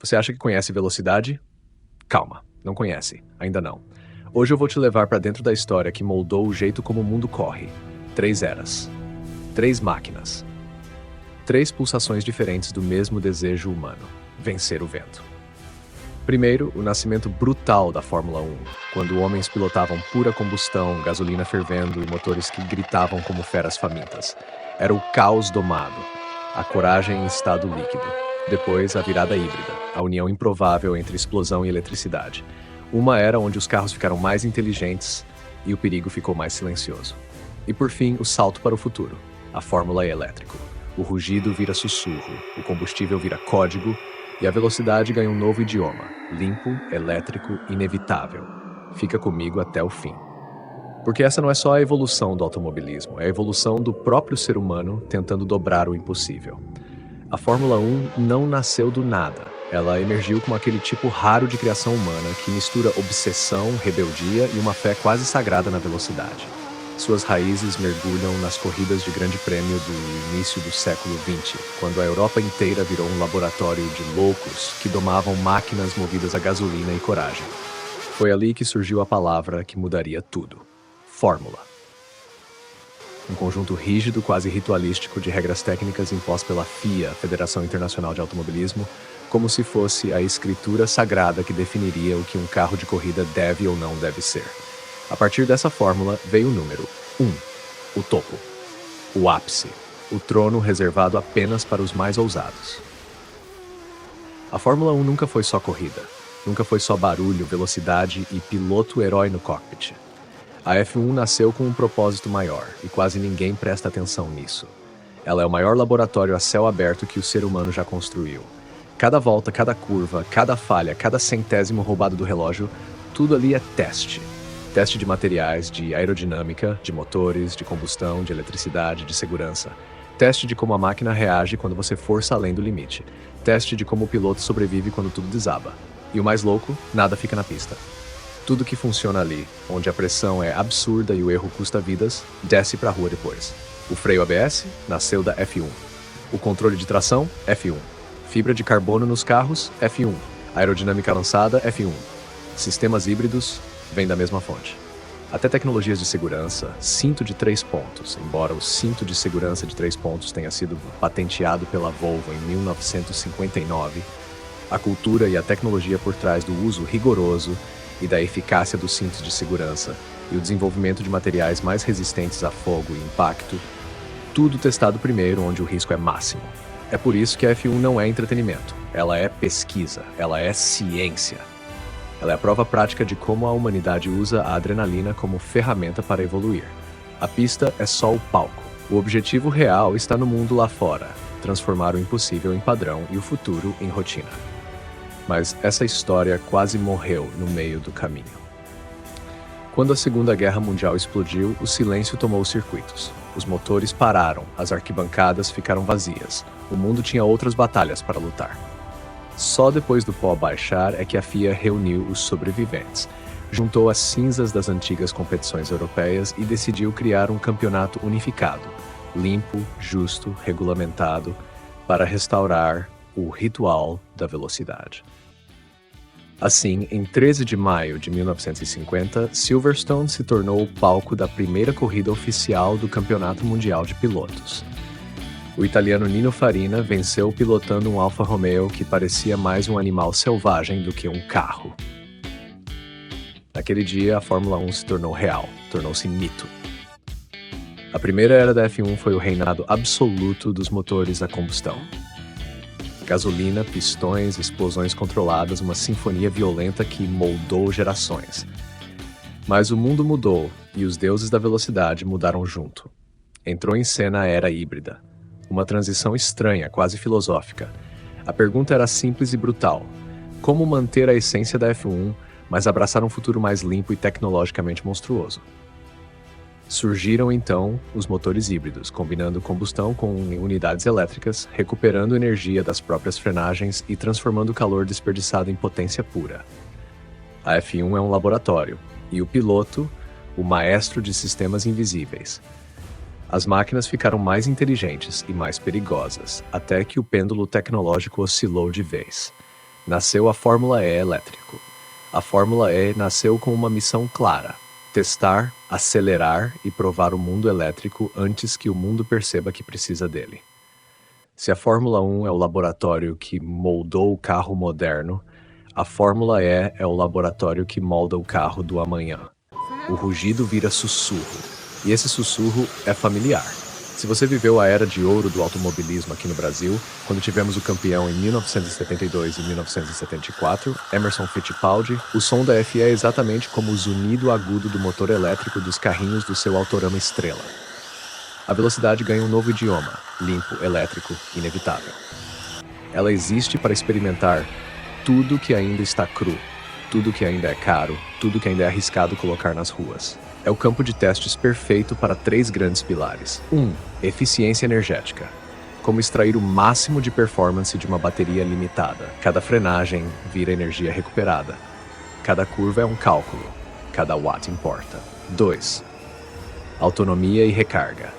Você acha que conhece velocidade? Calma, não conhece, ainda não. Hoje eu vou te levar para dentro da história que moldou o jeito como o mundo corre. 3 eras, 3 máquinas, 3 pulsações diferentes do mesmo desejo humano: vencer o vento. Primeiro, o nascimento brutal da Fórmula 1, quando homens pilotavam pura combustão, gasolina fervendo e motores que gritavam como feras famintas. Era o caos domado, a coragem em estado líquido. Depois, a virada híbrida, a união improvável entre explosão e eletricidade. Uma era onde os carros ficaram mais inteligentes e o perigo ficou mais silencioso. E por fim, o salto para o futuro, a Fórmula elétrico. O rugido vira sussurro, o combustível vira código e a velocidade ganha um novo idioma, limpo, elétrico, inevitável. Fica comigo até o fim. Porque essa não é só a evolução do automobilismo, é a evolução do próprio ser humano tentando dobrar o impossível. A Fórmula 1 não nasceu do nada. Ela emergiu como aquele tipo raro de criação humana que mistura obsessão, rebeldia e uma fé quase sagrada na velocidade. Suas raízes mergulham nas corridas de grande prêmio do início do século XX, quando a Europa inteira virou um laboratório de loucos que domavam máquinas movidas a gasolina e coragem. Foi ali que surgiu a palavra que mudaria tudo: Fórmula. Um conjunto rígido, quase ritualístico, de regras técnicas impostas pela FIA, Federação Internacional de Automobilismo, como se fosse a escritura sagrada que definiria o que um carro de corrida deve ou não deve ser. A partir dessa fórmula veio o número 1, o topo, o ápice, o trono reservado apenas para os mais ousados. A Fórmula 1 nunca foi só corrida, nunca foi só barulho, velocidade e piloto-herói no cockpit. A F1 nasceu com um propósito maior, e quase ninguém presta atenção nisso. Ela é o maior laboratório a céu aberto que o ser humano já construiu. Cada volta, cada curva, cada falha, cada centésimo roubado do relógio, tudo ali é teste. Teste de materiais, de aerodinâmica, de motores, de combustão, de eletricidade, de segurança. Teste de como a máquina reage quando você força além do limite. Teste de como o piloto sobrevive quando tudo desaba. E o mais louco, nada fica na pista. Tudo que funciona ali, onde a pressão é absurda e o erro custa vidas, desce pra rua depois. O freio ABS nasceu da F1. O controle de tração, F1. Fibra de carbono nos carros, F1. Aerodinâmica avançada, F1. Sistemas híbridos, vem da mesma fonte. Até tecnologias de segurança, cinto de 3 pontos, embora o cinto de segurança de 3 pontos tenha sido patenteado pela Volvo em 1959, a cultura e a tecnologia por trás do uso rigoroso e da eficácia dos cintos de segurança e o desenvolvimento de materiais mais resistentes a fogo e impacto, tudo testado primeiro onde o risco é máximo. É por isso que a F1 não é entretenimento, ela é pesquisa, ela é ciência. Ela é a prova prática de como a humanidade usa a adrenalina como ferramenta para evoluir. A pista é só o palco. O objetivo real está no mundo lá fora, transformar o impossível em padrão e o futuro em rotina. Mas essa história quase morreu no meio do caminho. Quando a Segunda Guerra Mundial explodiu, o silêncio tomou os circuitos. Os motores pararam, as arquibancadas ficaram vazias. O mundo tinha outras batalhas para lutar. Só depois do pó baixar é que a FIA reuniu os sobreviventes, juntou as cinzas das antigas competições europeias e decidiu criar um campeonato unificado, limpo, justo, regulamentado, para restaurar o ritual da velocidade. Assim, em 13 de maio de 1950, Silverstone se tornou o palco da primeira corrida oficial do Campeonato Mundial de Pilotos. O italiano Nino Farina venceu pilotando um Alfa Romeo que parecia mais um animal selvagem do que um carro. Naquele dia, a Fórmula 1 se tornou real, tornou-se mito. A primeira era da F1 foi o reinado absoluto dos motores a combustão. Gasolina, pistões, explosões controladas, uma sinfonia violenta que moldou gerações. Mas o mundo mudou e os deuses da velocidade mudaram junto. Entrou em cena a era híbrida. Uma transição estranha, quase filosófica. A pergunta era simples e brutal: como manter a essência da F1, mas abraçar um futuro mais limpo e tecnologicamente monstruoso? Surgiram então os motores híbridos, combinando combustão com unidades elétricas, recuperando energia das próprias frenagens e transformando o calor desperdiçado em potência pura. A F1 é um laboratório, e o piloto, o maestro de sistemas invisíveis. As máquinas ficaram mais inteligentes e mais perigosas, até que o pêndulo tecnológico oscilou de vez. nasceu a Fórmula E elétrico. A Fórmula E nasceu com uma missão clara: testar, acelerar e provar o mundo elétrico antes que o mundo perceba que precisa dele. Se a Fórmula 1 é o laboratório que moldou o carro moderno, a Fórmula E é o laboratório que molda o carro do amanhã. O rugido vira sussurro, e esse sussurro é familiar. Se você viveu a era de ouro do automobilismo aqui no Brasil, quando tivemos o campeão em 1972 e 1974, Emerson Fittipaldi, o som da FE é exatamente como o zunido agudo do motor elétrico dos carrinhos do seu Autorama Estrela. A velocidade ganha um novo idioma, limpo, elétrico, inevitável. Ela existe para experimentar tudo que ainda está cru, tudo que ainda é caro, tudo que ainda é arriscado colocar nas ruas. É o campo de testes perfeito para 3 grandes pilares. 1. Eficiência energética. Como extrair o máximo de performance de uma bateria limitada. Cada frenagem vira energia recuperada. Cada curva é um cálculo. Cada watt importa. 2. Autonomia e recarga.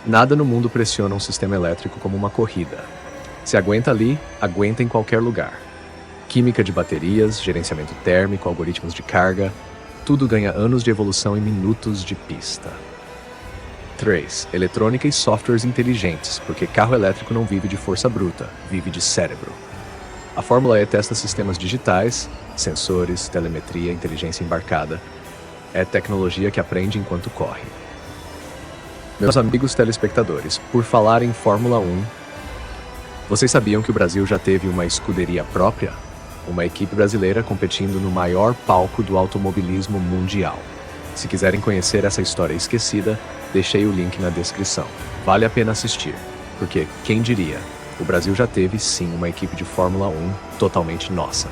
Nada no mundo pressiona um sistema elétrico como uma corrida. Se aguenta ali, aguenta em qualquer lugar. Química de baterias, gerenciamento térmico, algoritmos de carga, tudo ganha anos de evolução e minutos de pista. 3. Eletrônica e softwares inteligentes, porque carro elétrico não vive de força bruta, vive de cérebro. A Fórmula E testa sistemas digitais, sensores, telemetria, inteligência embarcada. É tecnologia que aprende enquanto corre. Meus amigos telespectadores, por falar em Fórmula 1, vocês sabiam que o Brasil já teve uma escuderia própria? Uma equipe brasileira competindo no maior palco do automobilismo mundial. Se quiserem conhecer essa história esquecida, deixei o link na descrição. Vale a pena assistir, porque, quem diria, o Brasil já teve sim uma equipe de Fórmula 1 totalmente nossa.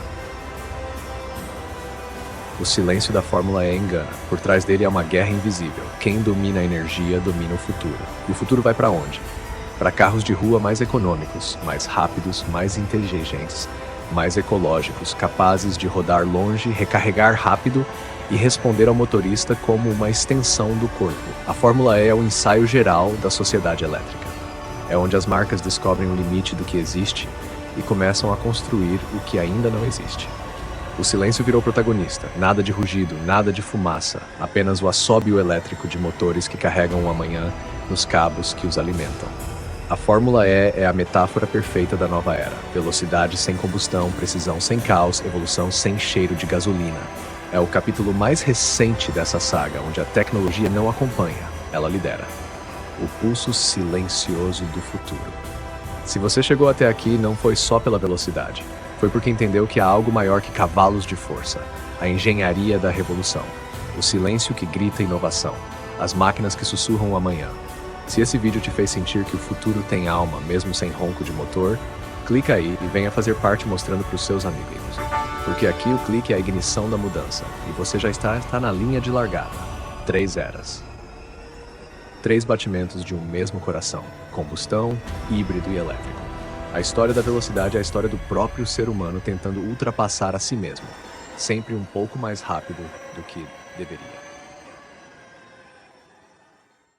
O silêncio da Fórmula E engana. Por trás dele é uma guerra invisível. Quem domina a energia domina o futuro. E o futuro vai para onde? Para carros de rua mais econômicos, mais rápidos, mais inteligentes, mais ecológicos, capazes de rodar longe, recarregar rápido e responder ao motorista como uma extensão do corpo. A Fórmula E é o ensaio geral da sociedade elétrica. É onde as marcas descobrem o limite do que existe e começam a construir o que ainda não existe. O silêncio virou protagonista, nada de rugido, nada de fumaça, apenas o assobio elétrico de motores que carregam o amanhã nos cabos que os alimentam. A Fórmula E é a metáfora perfeita da nova era. Velocidade sem combustão, precisão sem caos, evolução sem cheiro de gasolina. É o capítulo mais recente dessa saga, onde a tecnologia não acompanha, ela lidera. O pulso silencioso do futuro. Se você chegou até aqui, não foi só pela velocidade. Foi porque entendeu que há algo maior que cavalos de força. A engenharia da revolução. O silêncio que grita inovação. As máquinas que sussurram o amanhã. Se esse vídeo te fez sentir que o futuro tem alma, mesmo sem ronco de motor, clica aí e venha fazer parte mostrando para os seus amiguinhos. Porque aqui o clique é a ignição da mudança, e você já está na linha de largada. 3 eras. 3 batimentos de um mesmo coração, combustão, híbrido e elétrico. A história da velocidade é a história do próprio ser humano tentando ultrapassar a si mesmo, sempre um pouco mais rápido do que deveria.